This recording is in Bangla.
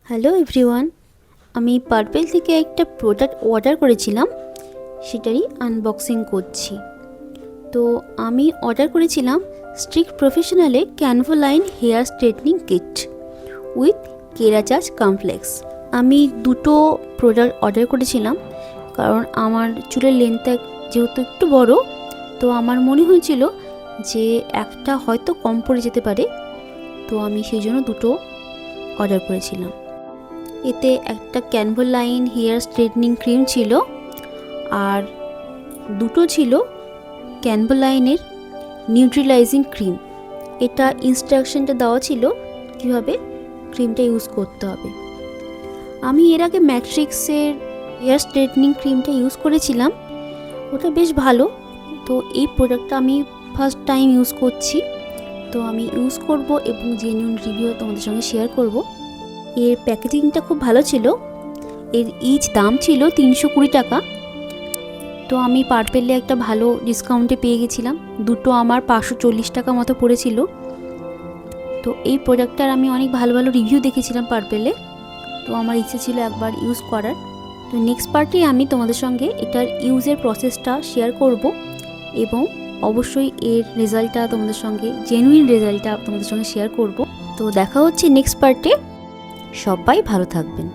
হ্যালো এভরিওয়ান, আমি পার্পেল থেকে একটা প্রোডাক্ট অর্ডার করেছিলাম, সেটারই আনবক্সিং করছি। তো আমি অর্ডার করেছিলাম স্ট্রিক প্রফেশনালে Canvoline hair straightening kit with কেরাচাজ কমপ্লেক্স। আমি দুটো প্রোডাক্ট অর্ডার করেছিলাম কারণ আমার চুলের লেন্থটা যেহেতু একটু বড়, তো আমার মনে হয়েছিল যে একটা হয়তো কম পড়ে যেতে পারে, তো আমি সেই জন্য দুটো অর্ডার করেছিলাম। এতে একটা ক্যানভোলাইন হেয়ার স্ট্রেটনিং ক্রিম ছিল আর দুটো ছিল ক্যানভোলাইনের নিউট্রিলাইজিং ক্রিম। এটা ইনস্ট্রাকশনটা দেওয়া ছিল কীভাবে ক্রিমটা ইউজ করতে হবে। আমি এর আগে ম্যাট্রিক্সের হেয়ার স্ট্রেটনিং ক্রিমটা ইউজ করেছিলাম, ওটা বেশ ভালো। তো এই প্রোডাক্টটা আমি ফার্স্ট টাইম ইউজ করছি, তো আমি ইউজ করব এবং জেনুইন রিভিউ তোমাদের সঙ্গে শেয়ার করব। এর প্যাকেজিংটা খুব ভালো ছিল। এর ইচ দাম ছিল 320 টাকা। তো আমি পার্পেলে একটা ভালো ডিসকাউন্টে পেয়ে গেছিলাম, দুটো আমার 540 টাকা মতো পড়েছিল। তো এই প্রোডাক্টটার আমি অনেক ভালো ভালো রিভিউ দেখেছিলাম পার্পেলে, তো আমার ইচ্ছে ছিল একবার ইউজ করার। তো নেক্সট পার্টে আমি তোমাদের সঙ্গে এটার ইউজের প্রসেসটা শেয়ার করব এবং অবশ্যই এর রেজাল্টটা তোমাদের সঙ্গে, জেনুইন রেজাল্টটা তোমাদের সঙ্গে শেয়ার করব। তো দেখা হচ্ছে নেক্সট পার্টে। সবাই ভালো থাকবেন।